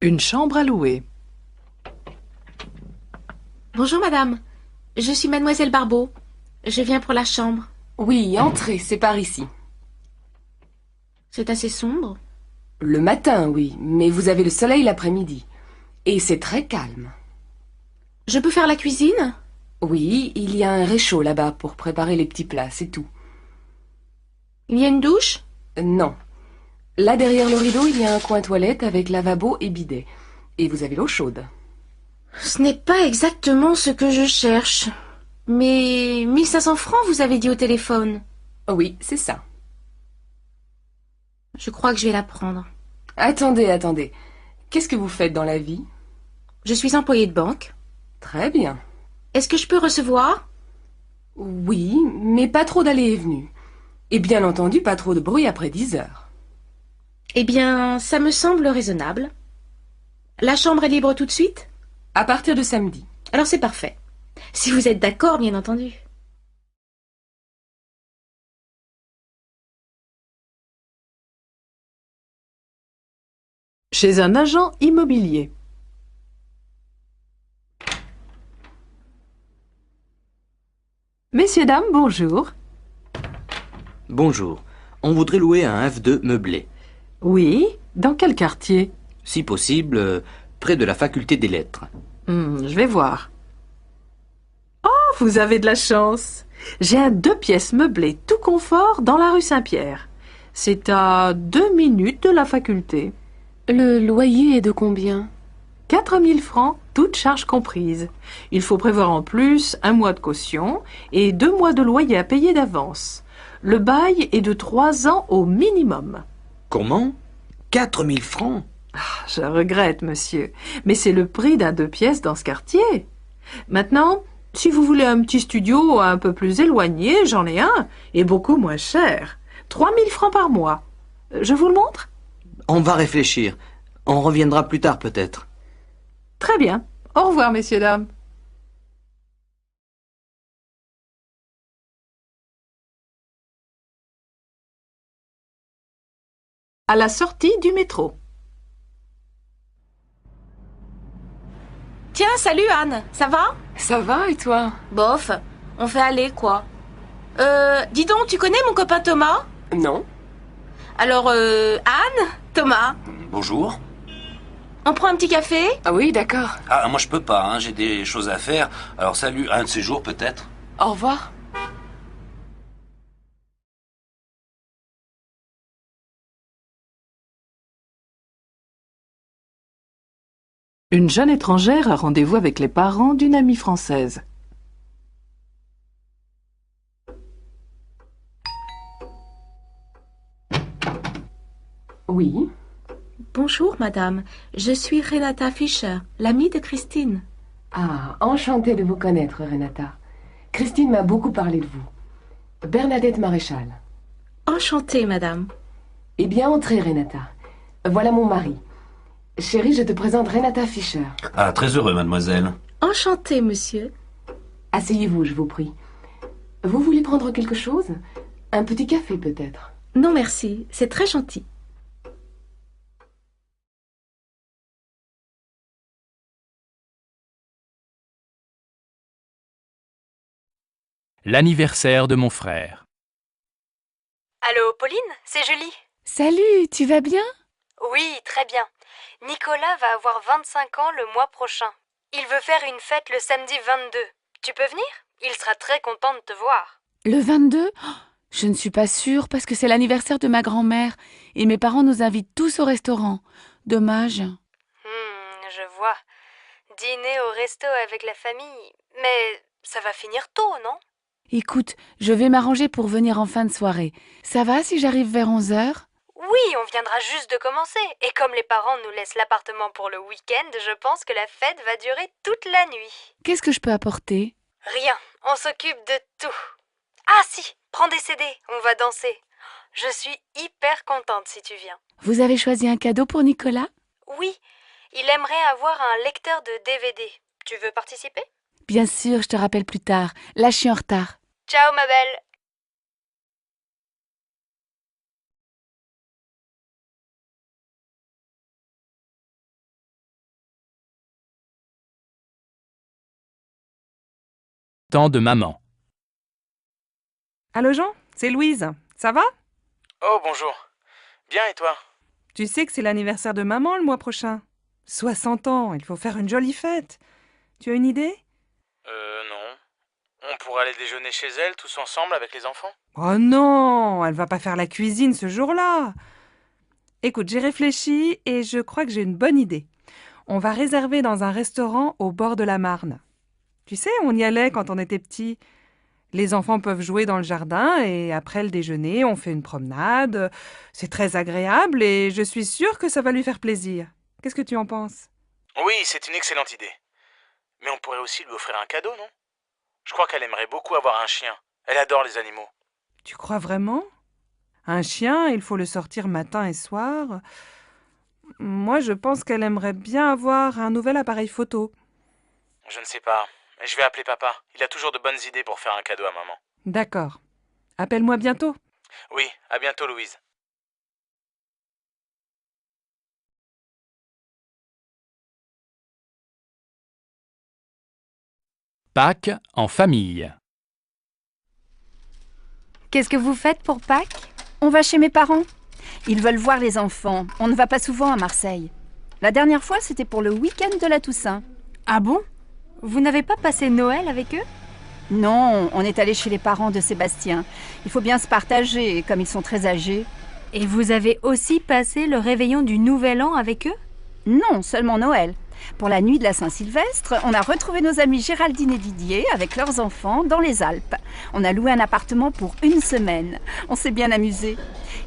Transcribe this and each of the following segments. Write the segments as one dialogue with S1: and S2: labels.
S1: Une chambre à louer.
S2: Bonjour madame, je suis mademoiselle Barbeau. Je viens pour la chambre.
S3: Oui, entrez, c'est par ici.
S2: C'est assez sombre.
S3: Le matin, oui, mais vous avez le soleil l'après-midi. Et c'est très calme.
S2: Je peux faire la cuisine?
S3: Oui, il y a un réchaud là-bas pour préparer les petits plats, c'est tout.
S2: Il y a une douche?
S3: Non. Là, derrière le rideau, il y a un coin toilette avec lavabo et bidet. Et vous avez l'eau chaude.
S2: Ce n'est pas exactement ce que je cherche. Mais 1500 francs, vous avez dit au téléphone.
S3: Oui, c'est ça.
S2: Je crois que je vais la prendre.
S3: Attendez. Qu'est-ce que vous faites dans la vie?
S2: Je suis employée de banque.
S3: Très bien.
S2: Est-ce que je peux recevoir?
S3: Oui, mais pas trop d'allées et venues. Et bien entendu, pas trop de bruit après 10 heures.
S2: Eh bien, ça me semble raisonnable. La chambre est libre tout de suite?
S3: À partir de samedi.
S2: Alors c'est parfait. Si vous êtes d'accord, bien entendu.
S1: Chez un agent immobilier. Messieurs, dames, bonjour.
S4: Bonjour. On voudrait louer un F2 meublé.
S1: Oui, dans quel quartier?
S4: Si possible, près de la faculté des lettres.
S1: Je vais voir. Oh, vous avez de la chance. J'ai un 2 pièces meublé tout confort dans la rue Saint-Pierre. C'est à 2 minutes de la faculté.
S3: Le loyer est de combien?
S1: 4000 francs, toutes charges comprises. Il faut prévoir en plus 1 mois de caution et 2 mois de loyer à payer d'avance. Le bail est de 3 ans au minimum.
S4: Comment? 4000 francs?
S1: Je regrette, monsieur, mais c'est le prix d'un 2 pièces dans ce quartier. Maintenant, si vous voulez un petit studio un peu plus éloigné, j'en ai un, et beaucoup moins cher. 3000 francs par mois. Je vous le montre?
S4: On va réfléchir. On reviendra plus tard peut-être.
S1: Très bien. Au revoir, messieurs, dames. À la sortie du métro.
S2: Tiens, salut Anne, ça va?
S3: Ça va et toi?
S2: Bof, on fait aller quoi. Dis donc, tu connais mon copain Thomas?
S3: Non.
S2: Alors, Anne, Thomas,
S5: Bonjour.
S2: on prend un petit café?
S3: Ah oui, d'accord.
S5: Ah, moi je peux pas, hein, j'ai des choses à faire. Alors salut, un de ces jours peut-être.
S3: Au revoir.
S1: Une jeune étrangère a rendez-vous avec les parents d'une amie française.
S3: Oui.
S2: Bonjour madame, je suis Renata Fischer, l'amie de Christine.
S3: Ah, enchantée de vous connaître, Renata. Christine m'a beaucoup parlé de vous. Bernadette Maréchal.
S2: Enchantée madame.
S3: Eh bien, entrez, Renata. Voilà mon mari. Chérie, je te présente Renata Fischer.
S5: Ah, très heureux, mademoiselle.
S2: Enchantée monsieur.
S3: Asseyez-vous, je vous prie. Vous voulez prendre quelque chose? Un petit café, peut-être?
S2: Non merci, c'est très gentil.
S6: L'anniversaire de mon frère.
S7: Allô, Pauline, c'est Julie.
S8: Salut, tu vas bien?
S7: Oui, très bien. Nicolas va avoir 25 ans le mois prochain. Il veut faire une fête le samedi 22. Tu peux venir? Il sera très content de te voir.
S8: Le 22? Oh, je ne suis pas sûre parce que c'est l'anniversaire de ma grand-mère et mes parents nous invitent tous au restaurant. Dommage.
S7: Je vois. Dîner au resto avec la famille. Mais ça va finir tôt, non?
S8: Écoute, je vais m'arranger pour venir en fin de soirée. Ça va si j'arrive vers 11 heures?
S7: Oui, on viendra juste de commencer. Et comme les parents nous laissent l'appartement pour le week-end, je pense que la fête va durer toute la nuit.
S8: Qu'est-ce que je peux apporter?
S7: Rien, on s'occupe de tout. Ah si, prends des CD, on va danser. Je suis hyper contente si tu viens.
S8: Vous avez choisi un cadeau pour Nicolas?
S7: Oui, il aimerait avoir un lecteur de DVD. Tu veux participer?
S8: Bien sûr, je te rappelle plus tard. Là, je suis en retard.
S7: Ciao ma belle.
S6: temps de maman.
S9: Allô Jean, c'est Louise. Ça va?
S10: Oh, bonjour. Bien, et toi?
S9: Tu sais que c'est l'anniversaire de maman le mois prochain. 60 ans, il faut faire une jolie fête. Tu as une idée?
S10: Non. On pourrait aller déjeuner chez elle, tous ensemble, avec les enfants?
S9: Oh non, elle va pas faire la cuisine ce jour-là. Écoute, j'ai réfléchi et je crois que j'ai une bonne idée. On va réserver dans un restaurant au bord de la Marne. Tu sais, on y allait quand on était petits. Les enfants peuvent jouer dans le jardin et après le déjeuner, on fait une promenade. C'est très agréable et je suis sûre que ça va lui faire plaisir. Qu'est-ce que tu en penses?
S10: Oui, c'est une excellente idée. Mais on pourrait aussi lui offrir un cadeau, non? Je crois qu'elle aimerait beaucoup avoir un chien. Elle adore les animaux.
S9: Tu crois vraiment? Un chien, il faut le sortir matin et soir. Moi, je pense qu'elle aimerait bien avoir un nouvel appareil photo.
S10: Je ne sais pas. Je vais appeler papa. Il a toujours de bonnes idées pour faire un cadeau à maman.
S9: D'accord. Appelle-moi bientôt.
S10: Oui, à bientôt, Louise.
S6: Pâques en famille.
S7: Qu'est-ce que vous faites pour Pâques?
S11: On va chez mes parents. Ils veulent voir les enfants. On ne va pas souvent à Marseille. La dernière fois, c'était pour le week-end de la Toussaint.
S7: Ah bon? Vous n'avez pas passé Noël avec eux?
S11: Non, on est allé chez les parents de Sébastien. Il faut bien se partager, comme ils sont très âgés.
S7: Et vous avez aussi passé le réveillon du Nouvel An avec eux?
S11: Non, seulement Noël. Pour la nuit de la Saint-Sylvestre, on a retrouvé nos amis Géraldine et Didier avec leurs enfants dans les Alpes. On a loué un appartement pour 1 semaine. On s'est bien amusé.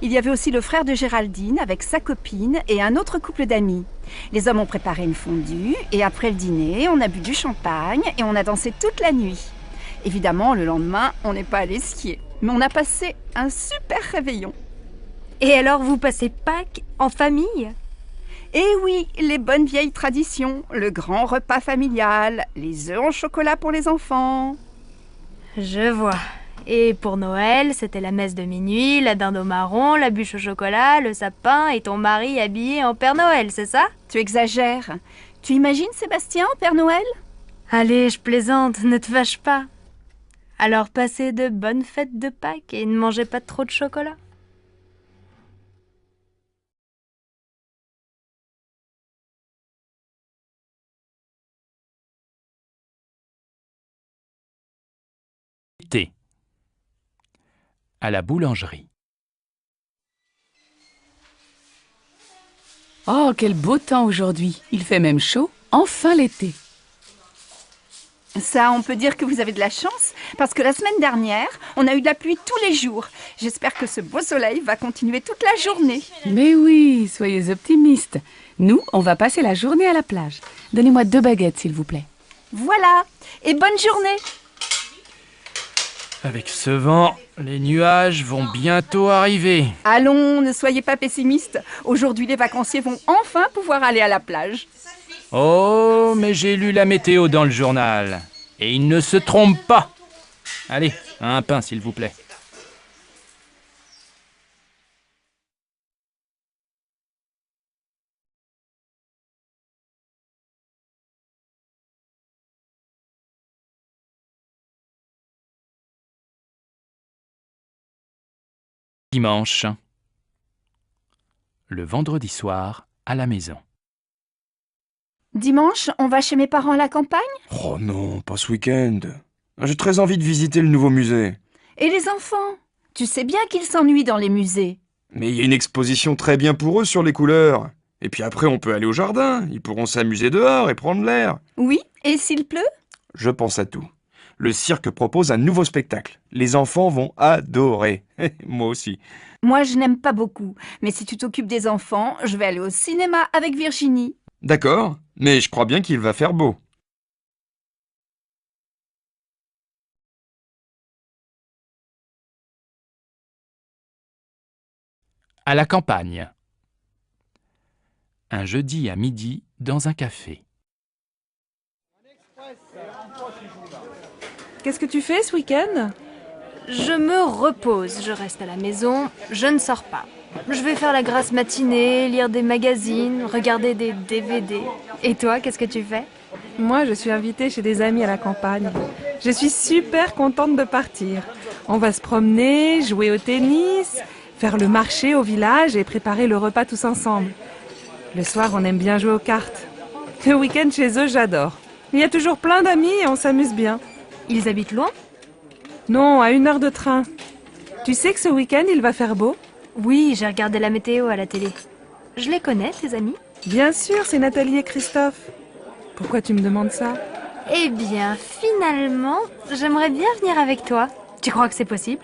S11: Il y avait aussi le frère de Géraldine avec sa copine et un autre couple d'amis. Les hommes ont préparé une fondue et après le dîner, on a bu du champagne et on a dansé toute la nuit. Évidemment, le lendemain, on n'est pas allé skier. Mais on a passé un super réveillon.
S7: Et alors, vous passez Pâques en famille?
S11: Eh oui, les bonnes vieilles traditions, le grand repas familial, les œufs en chocolat pour les enfants.
S7: Je vois. Et pour Noël, c'était la messe de minuit, la dinde au marron, la bûche au chocolat, le sapin et ton mari habillé en Père Noël, c'est ça?
S11: Tu exagères. Tu imagines Sébastien en Père Noël?
S7: Allez, je plaisante, ne te fâche pas. Alors passez de bonnes fêtes de Pâques et ne mangez pas trop de chocolat.
S6: Thé. À la boulangerie.
S8: Oh, quel beau temps aujourd'hui. Il fait même chaud. Enfin l'été.
S11: Ça, on peut dire que vous avez de la chance, parce que la semaine dernière, on a eu de la pluie tous les jours. J'espère que ce beau soleil va continuer toute la journée.
S8: Mais oui, soyez optimistes. Nous, on va passer la journée à la plage. Donnez-moi 2 baguettes, s'il vous plaît.
S11: Voilà, et bonne journée.
S10: Avec ce vent, les nuages vont bientôt arriver.
S11: Allons, ne soyez pas pessimistes. Aujourd'hui, les vacanciers vont enfin pouvoir aller à la plage.
S10: Oh, mais j'ai lu la météo dans le journal. Et il ne se trompe pas. Allez, un pain, s'il vous plaît.
S6: Dimanche. Le vendredi soir, à la maison.
S11: Dimanche, on va chez mes parents à la campagne?
S12: Oh non, pas ce week-end. J'ai très envie de visiter le nouveau musée.
S11: Et les enfants? Tu sais bien qu'ils s'ennuient dans les musées.
S12: Mais il y a une exposition très bien pour eux sur les couleurs. Et puis après, on peut aller au jardin. Ils pourront s'amuser dehors et prendre l'air.
S11: Oui, et s'il pleut?
S12: Je pense à tout. Le cirque propose un nouveau spectacle. Les enfants vont adorer. Moi aussi.
S11: Moi, je n'aime pas beaucoup. Mais si tu t'occupes des enfants, je vais aller au cinéma avec Virginie.
S12: D'accord, mais je crois bien qu'il va faire beau.
S6: À la campagne. Un jeudi à midi dans un café.
S9: Qu'est-ce que tu fais ce week-end?
S7: Je me repose, je reste à la maison, je ne sors pas. Je vais faire la grasse matinée, lire des magazines, regarder des DVD. Et toi, qu'est-ce que tu fais?
S9: Moi, je suis invitée chez des amis à la campagne. Je suis super contente de partir. On va se promener, jouer au tennis, faire le marché au village et préparer le repas tous ensemble. Le soir, on aime bien jouer aux cartes. Le week-end chez eux, j'adore. Il y a toujours plein d'amis et on s'amuse bien.
S7: Ils habitent loin?
S9: Non, à 1 heure de train. Tu sais que ce week-end, il va faire beau?
S7: Oui, j'ai regardé la météo à la télé. Je les connais, tes amis?
S9: Bien sûr, c'est Nathalie et Christophe. Pourquoi tu me demandes ça?
S7: Eh bien, finalement, j'aimerais bien venir avec toi. Tu crois que c'est possible?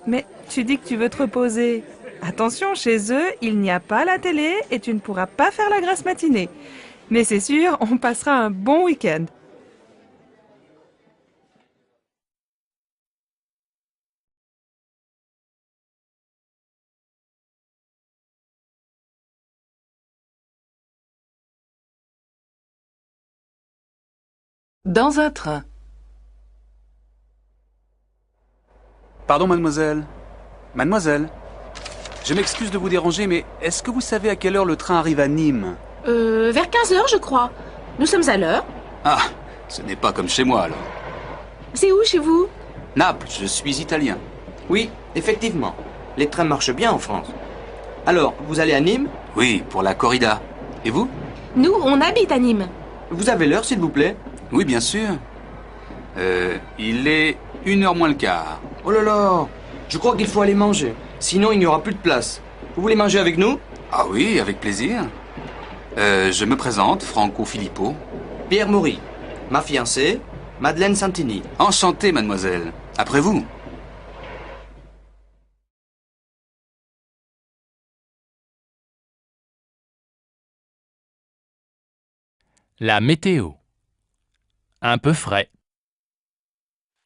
S9: Mais tu dis que tu veux te reposer. Attention, chez eux, il n'y a pas la télé et tu ne pourras pas faire la grasse matinée. Mais c'est sûr, on passera un bon week-end.
S1: Dans un train.
S13: Pardon, mademoiselle. Mademoiselle, je m'excuse de vous déranger, mais est-ce que vous savez à quelle heure le train arrive à Nîmes?
S2: Vers 15h, je crois. Nous sommes à l'heure.
S13: Ah, ce n'est pas comme chez moi, alors.
S2: C'est où chez vous?
S13: Naples, je suis italien.
S4: Oui, effectivement. Les trains marchent bien en France. Alors, vous allez à Nîmes?
S13: Oui, pour la corrida. Et vous?
S2: Nous, on habite à Nîmes.
S4: Vous avez l'heure, s'il vous plaît?
S13: Oui, bien sûr. Il est 1h moins le quart.
S4: Oh là là, je crois qu'il faut aller manger. Sinon, il n'y aura plus de place. Vous voulez manger avec nous?
S13: Ah oui, avec plaisir. Je me présente, Franco Filippo.
S4: Pierre Maury, ma fiancée, Madeleine Santini.
S13: Enchanté, mademoiselle. Après vous.
S6: La météo. Un peu frais.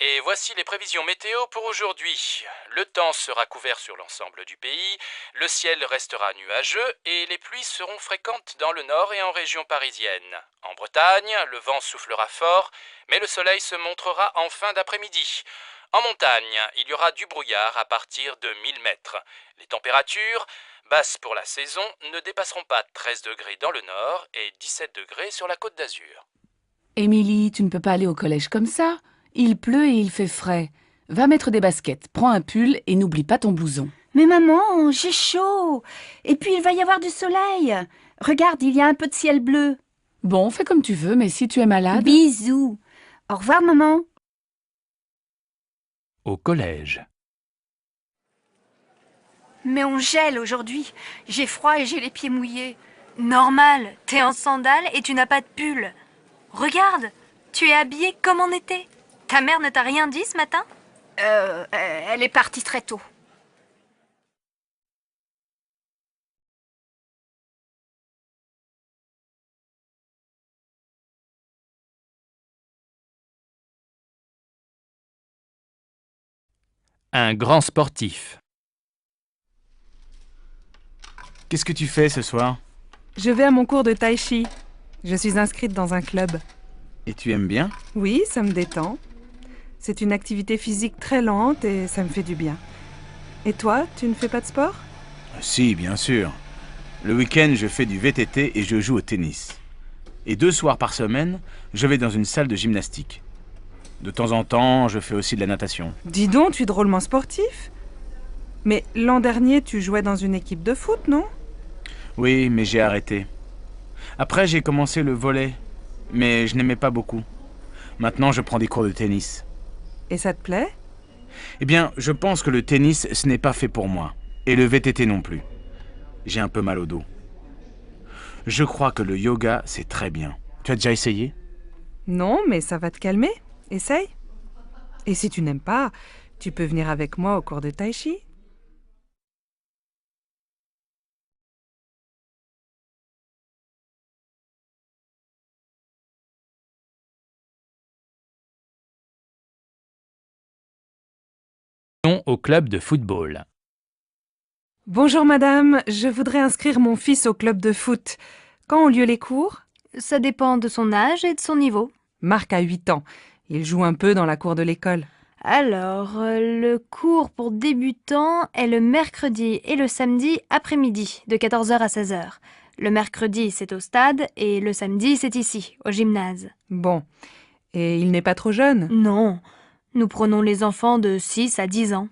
S6: Et voici les prévisions météo pour aujourd'hui. Le temps sera couvert sur l'ensemble du pays, le ciel restera nuageux et les pluies seront fréquentes dans le nord et en région parisienne. En Bretagne, le vent soufflera fort, mais le soleil se montrera en fin d'après-midi. En montagne, il y aura du brouillard à partir de 1000 mètres. Les températures, basses pour la saison, ne dépasseront pas 13 degrés dans le nord et 17 degrés sur la Côte d'Azur.
S8: Émilie, tu ne peux pas aller au collège comme ça. Il pleut et il fait frais. Va mettre des baskets, prends un pull et n'oublie pas ton blouson.
S11: Mais maman, j'ai chaud. Et puis il va y avoir du soleil. Regarde, il y a un peu de ciel bleu.
S8: Bon, fais comme tu veux, mais si tu es malade...
S11: Bisous. Au revoir, maman.
S6: Au collège.
S7: Mais on gèle aujourd'hui. J'ai froid et j'ai les pieds mouillés. Normal, t'es en sandales et tu n'as pas de pull. Regarde, tu es habillée comme en été. Ta mère ne t'a rien dit ce matin?
S11: Elle est partie très tôt.
S6: Un grand sportif.
S10: Qu'est-ce que tu fais ce soir?
S9: Je vais à mon cours de tai chi. Je suis inscrite dans un club.
S10: Et tu aimes bien?
S9: Oui, ça me détend. C'est une activité physique très lente et ça me fait du bien. Et toi, tu ne fais pas de sport?
S10: Si, bien sûr. Le week-end, je fais du VTT et je joue au tennis. Et 2 soirs par semaine, je vais dans une salle de gymnastique. De temps en temps, je fais aussi de la natation.
S9: Dis donc, tu es drôlement sportif. Mais l'an dernier, tu jouais dans une équipe de foot, non?
S10: Oui, mais j'ai arrêté. Après, j'ai commencé le volley, mais je n'aimais pas beaucoup. Maintenant, je prends des cours de tennis.
S9: Et ça te plaît?
S10: Eh bien, je pense que le tennis, ce n'est pas fait pour moi. Et le VTT non plus. J'ai un peu mal au dos. Je crois que le yoga, c'est très bien. Tu as déjà essayé?
S9: Non, mais ça va te calmer. Essaye. Et si tu n'aimes pas, tu peux venir avec moi au cours de tai chi.
S6: Au club de football.
S9: Bonjour madame, je voudrais inscrire mon fils au club de foot. Quand ont lieu les cours?
S7: Ça dépend de son âge et de son niveau.
S9: Marc a 8 ans. Il joue un peu dans la cour de l'école.
S7: Alors, le cours pour débutants est le mercredi et le samedi après-midi, de 14h à 16h. Le mercredi, c'est au stade et le samedi, c'est ici, au gymnase.
S9: Bon. Et il n'est pas trop jeune?
S7: Non. Nous prenons les enfants de 6 à 10 ans.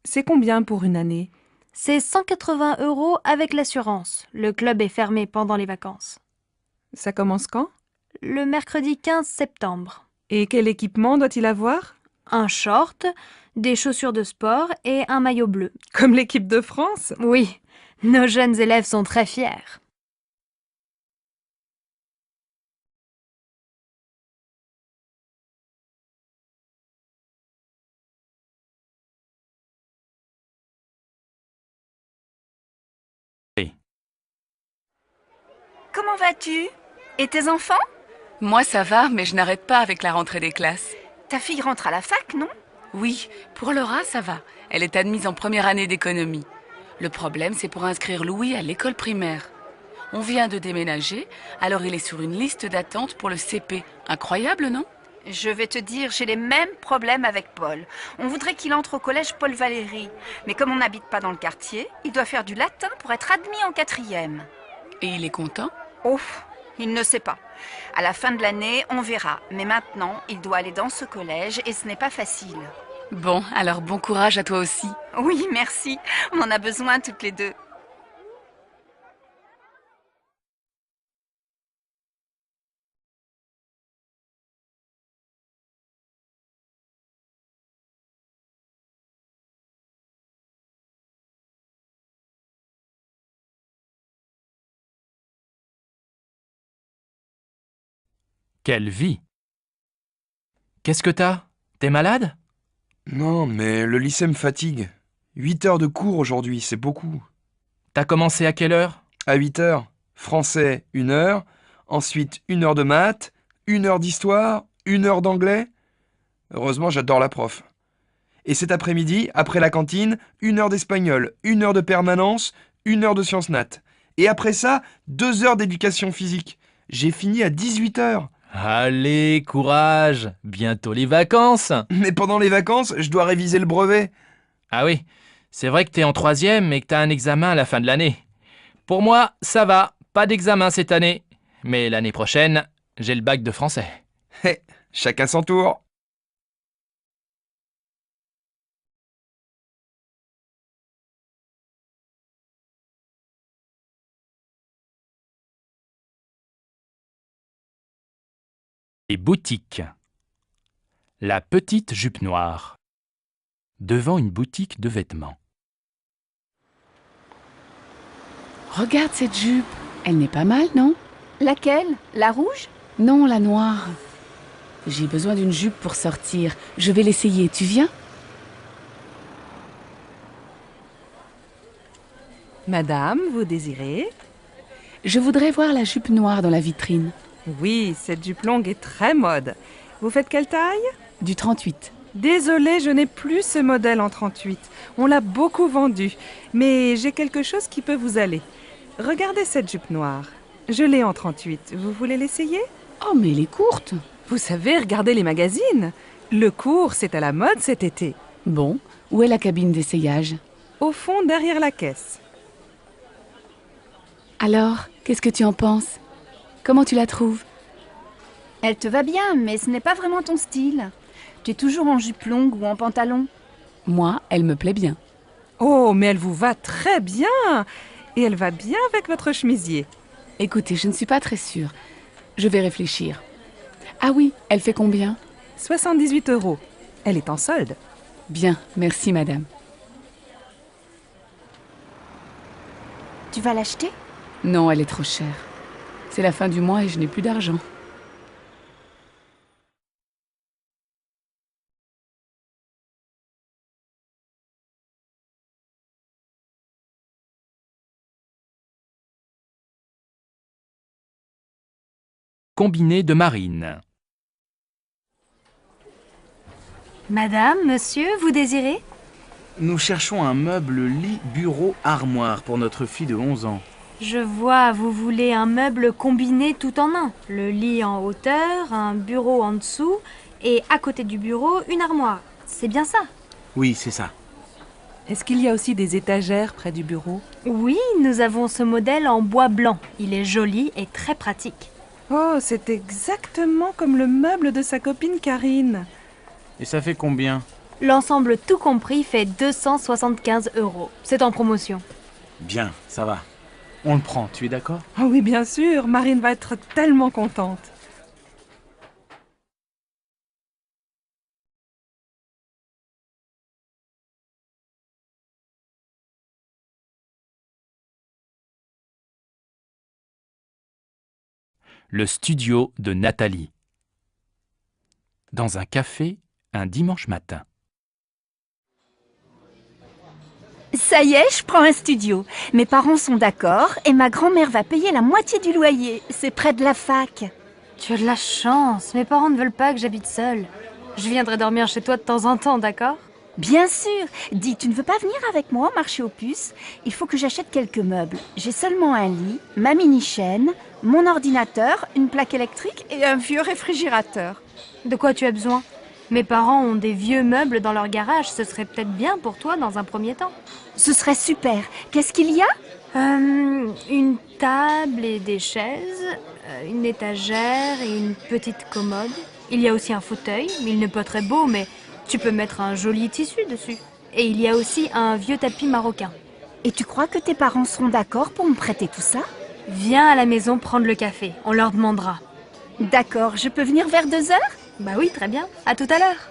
S9: C'est combien pour une année?
S7: C'est 180 € avec l'assurance. Le club est fermé pendant les vacances.
S9: Ça commence quand?
S7: Le mercredi 15 septembre.
S9: Et quel équipement doit-il avoir?
S7: Un short, des chaussures de sport et un maillot bleu.
S9: Comme l'équipe de France?
S7: Oui, nos jeunes élèves sont très fiers.
S11: Comment vas-tu? Et tes enfants?
S8: Moi, ça va, mais je n'arrête pas avec la rentrée des classes.
S11: Ta fille rentre à la fac, non?
S8: Oui, pour Laura, ça va. Elle est admise en première année d'économie. Le problème, c'est pour inscrire Louis à l'école primaire. On vient de déménager, alors il est sur une liste d'attente pour le CP. Incroyable, non?
S11: Je vais te dire, j'ai les mêmes problèmes avec Paul. On voudrait qu'il entre au collège Paul Valéry. Mais comme on n'habite pas dans le quartier, il doit faire du latin pour être admis en 4e.
S8: Et il est content?
S11: Oh, il ne sait pas. À la fin de l'année, on verra. Mais maintenant, il doit aller dans ce collège et ce n'est pas facile.
S8: Bon, alors bon courage à toi aussi.
S11: Oui, merci. On en a besoin toutes les deux.
S6: Quelle vie! Qu'est-ce que t'as? T'es malade?
S12: Non, mais le lycée me fatigue. 8 heures de cours aujourd'hui, c'est beaucoup.
S6: T'as commencé à quelle heure?
S12: À 8 heures. Français, 1 heure. Ensuite, 1 heure de maths, 1 heure d'histoire, 1 heure d'anglais. Heureusement, j'adore la prof. Et cet après-midi, après la cantine, 1 heure d'espagnol, 1 heure de permanence, 1 heure de sciences nat. Et après ça, 2 heures d'éducation physique. J'ai fini à 18 heures.
S6: Allez, courage! Bientôt les vacances!
S12: Mais pendant les vacances, je dois réviser le brevet.
S6: Ah oui, c'est vrai que t'es en 3e et que t'as un examen à la fin de l'année. Pour moi, ça va, pas d'examen cette année. Mais l'année prochaine, j'ai le bac de français.
S12: Hé, chacun son tour.
S6: Les boutiques. La petite jupe noire. Devant une boutique de vêtements.
S8: Regarde cette jupe. Elle n'est pas mal, non?
S11: Laquelle? La rouge?
S8: Non, la noire. J'ai besoin d'une jupe pour sortir. Je vais l'essayer. Tu viens?
S9: Madame, vous désirez?
S8: Je voudrais voir la jupe noire dans la vitrine.
S9: Oui, cette jupe longue est très mode. Vous faites quelle taille?
S8: Du 38.
S9: Désolée, je n'ai plus ce modèle en 38. On l'a beaucoup vendu. Mais j'ai quelque chose qui peut vous aller. Regardez cette jupe noire. Je l'ai en 38. Vous voulez l'essayer?
S8: Oh, mais elle est courte.
S9: Vous savez, regardez les magazines. Le court, c'est à la mode cet été.
S8: Bon, où est la cabine d'essayage?
S9: Au fond, derrière la caisse.
S8: Alors, qu'est-ce que tu en penses? Comment tu la trouves?
S11: Elle te va bien, mais ce n'est pas vraiment ton style. Tu es toujours en jupe longue ou en pantalon.
S8: Moi, elle me plaît bien.
S9: Oh, mais elle vous va très bien. Et elle va bien avec votre chemisier.
S8: Écoutez, je ne suis pas très sûre. Je vais réfléchir. Ah oui, elle fait combien?
S9: 78 €. Elle est en solde.
S8: Bien, merci madame.
S11: Tu vas l'acheter?
S8: Non, elle est trop chère. C'est la fin du mois et je n'ai plus d'argent.
S6: Combiné de marine.
S7: Madame, monsieur, vous désirez?
S10: Nous cherchons un meuble lit, bureau, armoire pour notre fille de 11 ans.
S7: Je vois, vous voulez un meuble combiné tout en un. Le lit en hauteur, un bureau en dessous et à côté du bureau, une armoire. C'est bien ça?
S10: Oui, c'est ça.
S9: Est-ce qu'il y a aussi des étagères près du bureau?
S7: Oui, nous avons ce modèle en bois blanc. Il est joli et très pratique.
S9: Oh, c'est exactement comme le meuble de sa copine Karine.
S10: Et ça fait combien?
S7: L'ensemble tout compris fait 275 €. C'est en promotion.
S10: Bien, ça va. On le prend, tu es d'accord?
S9: Oh oui, bien sûr, Marine va être tellement contente.
S6: Le studio de Nathalie. Dans un café, un dimanche matin.
S11: Ça y est, je prends un studio. Mes parents sont d'accord et ma grand-mère va payer la moitié du loyer. C'est près de la fac.
S7: Tu as de la chance. Mes parents ne veulent pas que j'habite seule. Je viendrai dormir chez toi de temps en temps, d'accord?
S11: Bien sûr. Dis, tu ne veux pas venir avec moi au marché aux puces? Il faut que j'achète quelques meubles. J'ai seulement un lit, ma mini-chaîne, mon ordinateur, une plaque électrique et un vieux réfrigérateur.
S7: De quoi tu as besoin? Mes parents ont des vieux meubles dans leur garage. Ce serait peut-être bien pour toi dans un premier temps.
S11: Ce serait super. Qu'est-ce qu'il y a?
S7: Une table et des chaises, une étagère et une petite commode. Il y a aussi un fauteuil. Il n'est pas très beau, mais tu peux mettre un joli tissu dessus. Et il y a aussi un vieux tapis marocain.
S11: Et tu crois que tes parents seront d'accord pour me prêter tout ça?
S7: Viens à la maison prendre le café. On leur demandera.
S11: D'accord, je peux venir vers 2 heures?
S7: Bah oui, très bien. À tout à l'heure.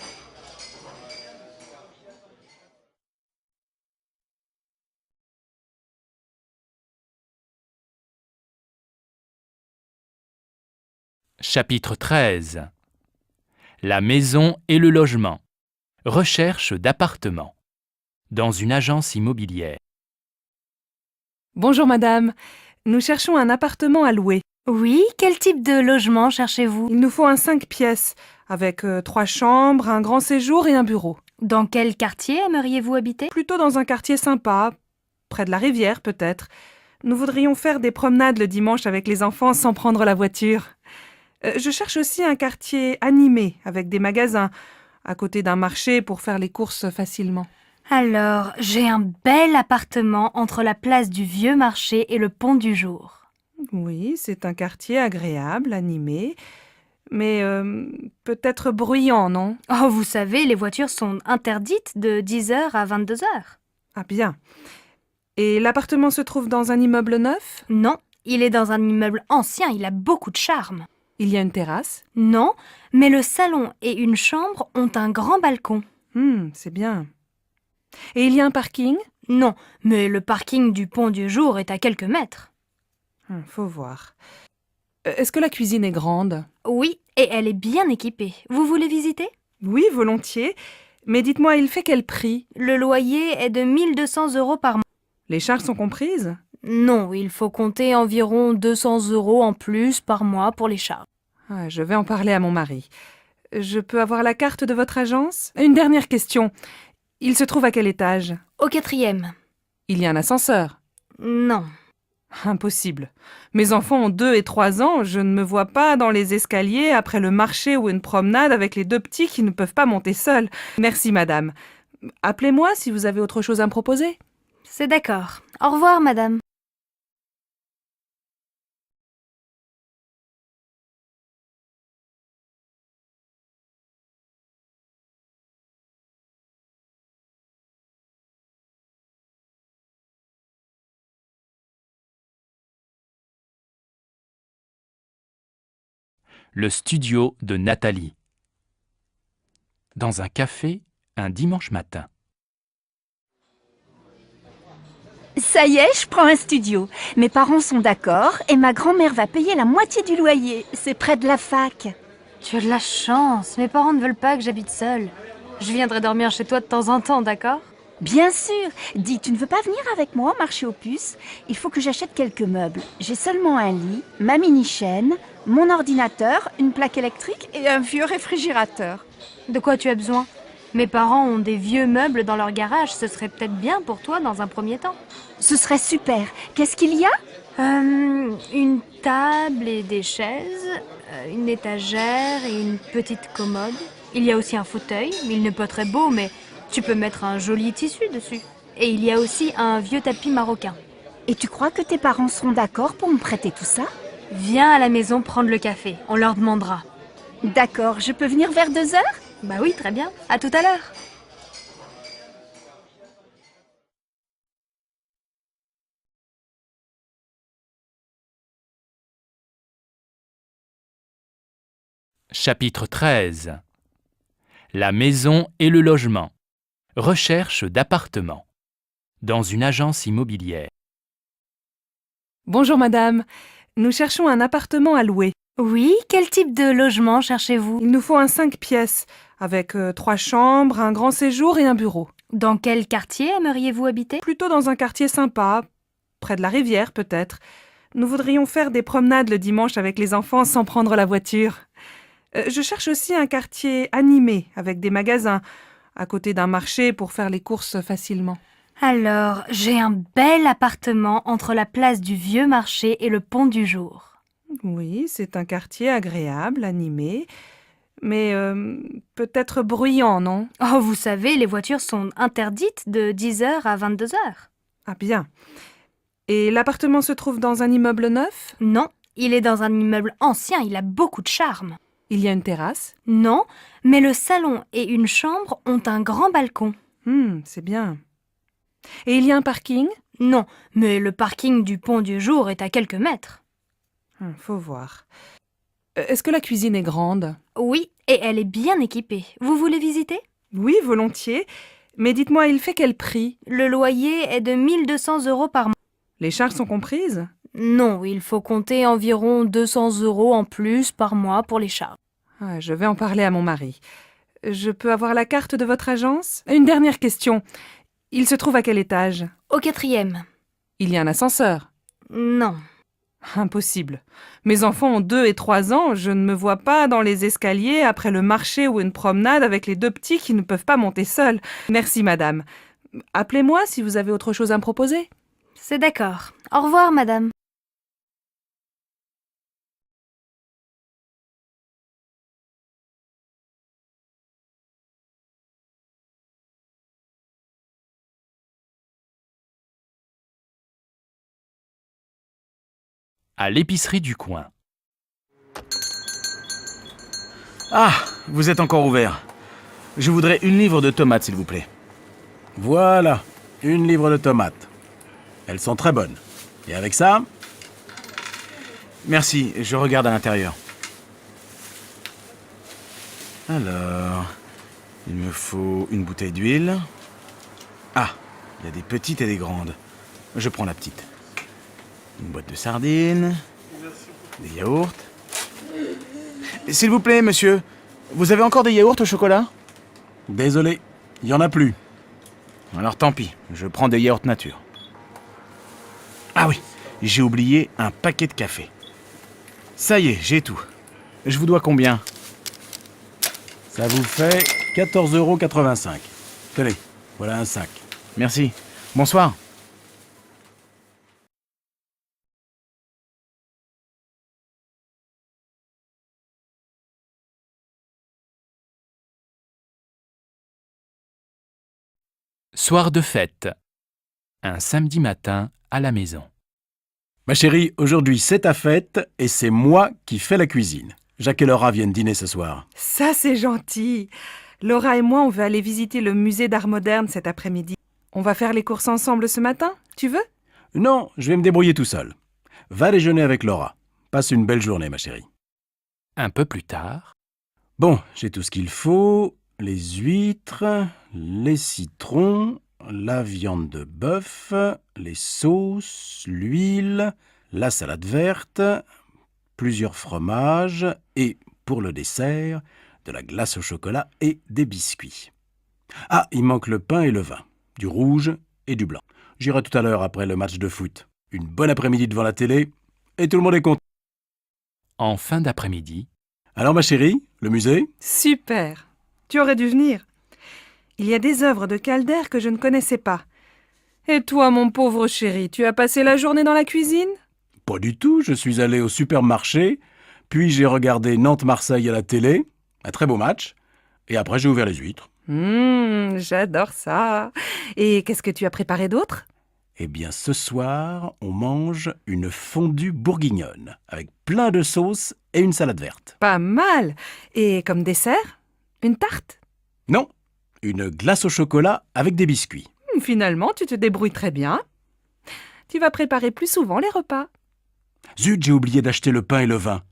S6: Chapitre 13. La maison et le logement. Recherche d'appartements. Dans une agence immobilière.
S9: Bonjour madame, nous cherchons un appartement à louer.
S7: Oui, quel type de logement cherchez-vous?
S9: Il nous faut un 5 pièces, avec 3 chambres, un grand séjour et un bureau.
S7: Dans quel quartier aimeriez-vous habiter?
S9: Plutôt dans un quartier sympa, près de la rivière peut-être. Nous voudrions faire des promenades le dimanche avec les enfants sans prendre la voiture. Je cherche aussi un quartier animé, avec des magasins, à côté d'un marché pour faire les courses facilement.
S7: Alors, j'ai un bel appartement entre la place du Vieux Marché et le Pont du Jour.
S9: Oui, c'est un quartier agréable, animé, mais peut-être bruyant, non?
S7: Oh, vous savez, les voitures sont interdites de 10h à 22h.
S9: Ah bien. Et l'appartement se trouve dans un immeuble neuf?
S7: Non, il est dans un immeuble ancien, il a beaucoup de charme.
S9: Il y a une terrasse?
S7: Non, mais le salon et une chambre ont un grand balcon.
S9: C'est bien. Et il y a un parking?
S7: Non, mais le parking du Pont du Jour est à quelques mètres.
S9: Faut voir. Est-ce que la cuisine est grande?
S7: Oui, et elle est bien équipée. Vous voulez visiter?
S9: Oui, volontiers. Mais dites-moi, il fait quel prix?
S7: Le loyer est de 1200 € par mois.
S9: Les charges sont comprises?
S7: Non, il faut compter environ 200 € en plus par mois pour les charges.
S9: Je vais en parler à mon mari. Je peux avoir la carte de votre agence? Une dernière question. Il se trouve à quel étage?
S7: Au 4e.
S9: Il y a un ascenseur?
S7: Non.
S9: Impossible. Mes enfants ont 2 et 3 ans, je ne me vois pas dans les escaliers après le marché ou une promenade avec les 2 petits qui ne peuvent pas monter seuls. Merci madame. Appelez-moi si vous avez autre chose à me proposer.
S7: C'est d'accord. Au revoir madame.
S6: Le studio de Nathalie. Dans un café, un dimanche matin.
S11: Ça y est, je prends un studio. Mes parents sont d'accord et ma grand-mère va payer la moitié du loyer. C'est près de la fac.
S7: Tu as de la chance. Mes parents ne veulent pas que j'habite seule. Je viendrai dormir chez toi de temps en temps, d'accord?
S11: Bien sûr. Dis, tu ne veux pas venir avec moi au marché aux puces? Il faut que j'achète quelques meubles. J'ai seulement un lit, ma mini-chaîne, mon ordinateur, une plaque électrique et un vieux réfrigérateur.
S7: De quoi tu as besoin? Mes parents ont des vieux meubles dans leur garage. Ce serait peut-être bien pour toi dans un premier temps.
S11: Ce serait super. Qu'est-ce qu'il y a?
S7: Une table et des chaises, une étagère et une petite commode. Il y a aussi un fauteuil. Il n'est pas très beau, mais tu peux mettre un joli tissu dessus. Et il y a aussi un vieux tapis marocain.
S11: Et tu crois que tes parents seront d'accord pour me prêter tout ça?
S7: Viens à la maison prendre le café, on leur demandera.
S11: D'accord, je peux venir vers 2 heures?
S7: Bah oui, très bien. À tout à l'heure.
S6: Chapitre 13. La maison et le logement. Recherche d'appartements. Dans une agence immobilière.
S9: Bonjour madame, nous cherchons un appartement à louer.
S7: Oui, quel type de logement cherchez-vous?
S9: Il nous faut un 5 pièces, avec 3 chambres, un grand séjour et un bureau.
S7: Dans quel quartier aimeriez-vous habiter?
S9: Plutôt dans un quartier sympa, près de la rivière peut-être. Nous voudrions faire des promenades le dimanche avec les enfants sans prendre la voiture. Je cherche aussi un quartier animé, avec des magasins, à côté d'un marché pour faire les courses facilement.
S7: Alors, j'ai un bel appartement entre la place du Vieux Marché et le Pont du Jour.
S9: Oui, c'est un quartier agréable, animé, mais peut-être bruyant, non?
S7: Oh, vous savez, les voitures sont interdites de 10h à 22h.
S9: Ah bien. Et l'appartement se trouve dans un immeuble neuf?
S7: Non, il est dans un immeuble ancien, il a beaucoup de charme.
S9: Il y a une terrasse?
S7: Non, mais le salon et une chambre ont un grand balcon.
S9: C'est bien. Et il y a un parking?
S7: Non, mais le parking du Pont du Jour est à quelques mètres.
S9: Faut voir. Est-ce que la cuisine est grande?
S7: Oui, et elle est bien équipée. Vous voulez visiter?
S9: Oui, volontiers. Mais dites-moi, il fait quel prix?
S7: Le loyer est de 1200 € par mois.
S9: Les charges sont comprises?
S7: Non, il faut compter environ 200 € en plus par mois pour les charges.
S9: Je vais en parler à mon mari. Je peux avoir la carte de votre agence? Une dernière question. Il se trouve à quel étage?
S7: Au 4e.
S9: Il y a un ascenseur?
S7: Non.
S9: Impossible. Mes enfants ont 2 et 3 ans, je ne me vois pas dans les escaliers après le marché ou une promenade avec les 2 petits qui ne peuvent pas monter seuls. Merci madame. Appelez-moi si vous avez autre chose à me proposer.
S7: C'est d'accord. Au revoir madame.
S6: À l'épicerie du coin.
S10: Ah, vous êtes encore ouvert. Je voudrais 1 livre de tomates, s'il vous plaît.
S14: Voilà, 1 livre de tomates. Elles sont très bonnes. Et avec ça?
S10: Merci, je regarde à l'intérieur. Alors, il me faut une bouteille d'huile. Ah, il y a des petites et des grandes. Je prends la petite. Une boîte de sardines, des yaourts. S'il vous plaît, monsieur, vous avez encore des yaourts au chocolat?
S14: Désolé, il n'y en a plus.
S10: Alors tant pis, je prends des yaourts nature. Ah oui, j'ai oublié un paquet de café. Ça y est, j'ai tout. Je vous dois combien?
S14: Ça vous fait 14,85 €. Tenez, voilà un sac.
S10: Merci. Bonsoir.
S6: Soir de fête. Un samedi matin à la maison.
S14: Ma chérie, aujourd'hui c'est ta fête et c'est moi qui fais la cuisine. Jacques et Laura viennent dîner ce soir.
S9: Ça, c'est gentil. Laura et moi, on veut aller visiter le musée d'art moderne cet après-midi. On va faire les courses ensemble ce matin, tu veux?
S14: Non, je vais me débrouiller tout seul. Va déjeuner avec Laura. Passe une belle journée, ma chérie.
S6: Un peu plus tard.
S14: Bon, j'ai tout ce qu'il faut. Les huîtres, les citrons, la viande de bœuf, les sauces, l'huile, la salade verte, plusieurs fromages et, pour le dessert, de la glace au chocolat et des biscuits. Ah, il manque le pain et le vin, du rouge et du blanc. J'irai tout à l'heure après le match de foot. Une bonne après-midi devant la télé et tout le monde est content.
S6: En fin d'après-midi.
S14: Alors ma chérie, le musée?
S9: Super. Tu aurais dû venir. Il y a des œuvres de Calder que je ne connaissais pas. Et toi, mon pauvre chéri, tu as passé la journée dans la cuisine?
S14: Pas du tout, je suis allé au supermarché, puis j'ai regardé Nantes-Marseille à la télé, un très beau match, et après j'ai ouvert les huîtres.
S9: J'adore ça. Et qu'est-ce que tu as préparé d'autre?
S14: Eh bien, ce soir, on mange une fondue bourguignonne, avec plein de sauces et une salade verte.
S9: Pas mal. Et comme dessert? Une tarte?
S14: Non, une glace au chocolat avec des biscuits.
S9: Finalement, tu te débrouilles très bien. Tu vas préparer plus souvent les repas.
S14: Zut, j'ai oublié d'acheter le pain et le vin.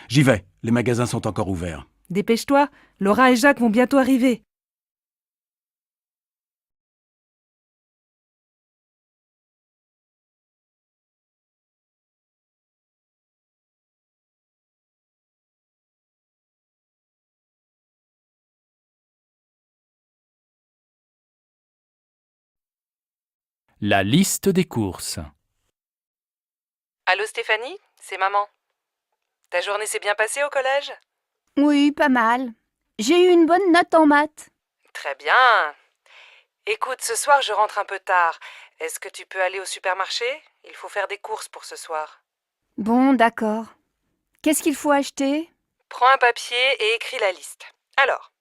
S14: J'y vais, les magasins sont encore ouverts.
S9: Dépêche-toi, Laura et Jacques vont bientôt arriver.
S6: La liste des courses.
S9: Allô Stéphanie, c'est maman. Ta journée s'est bien passée au collège?
S11: Oui, pas mal. J'ai eu une bonne note en maths.
S9: Très bien. Écoute, ce soir je rentre un peu tard. Est-ce que tu peux aller au supermarché? Il faut faire des courses pour ce soir.
S11: Bon, d'accord. Qu'est-ce qu'il faut acheter?
S9: Prends un papier et écris la liste. Alors,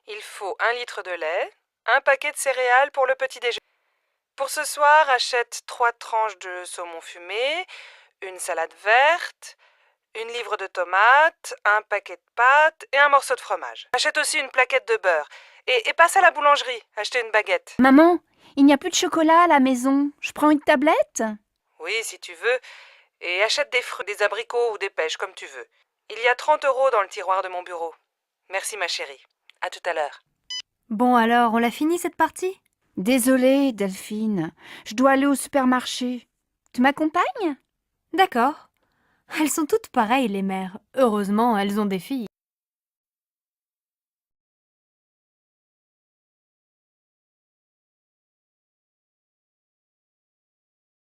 S9: il faut 1 litre de lait, un paquet de céréales pour le petit déjeuner. Pour ce soir, achète 3 tranches de saumon fumé, une salade verte, une livre de tomates, un paquet de pâtes et un morceau de fromage. Achète aussi une plaquette de beurre. Et passe à la boulangerie, acheter une baguette.
S11: Maman, il n'y a plus de chocolat à la maison. Je prends une tablette?
S9: Oui, si tu veux. Et achète des fruits, des abricots ou des pêches, comme tu veux. Il y a 30 € dans le tiroir de mon bureau. Merci ma chérie. À tout à l'heure.
S7: Bon alors, on l'a fini cette partie?
S11: Désolée, Delphine. Je dois aller au supermarché. Tu m'accompagnes?
S7: D'accord. Elles sont toutes pareilles, les mères. Heureusement, elles ont des filles.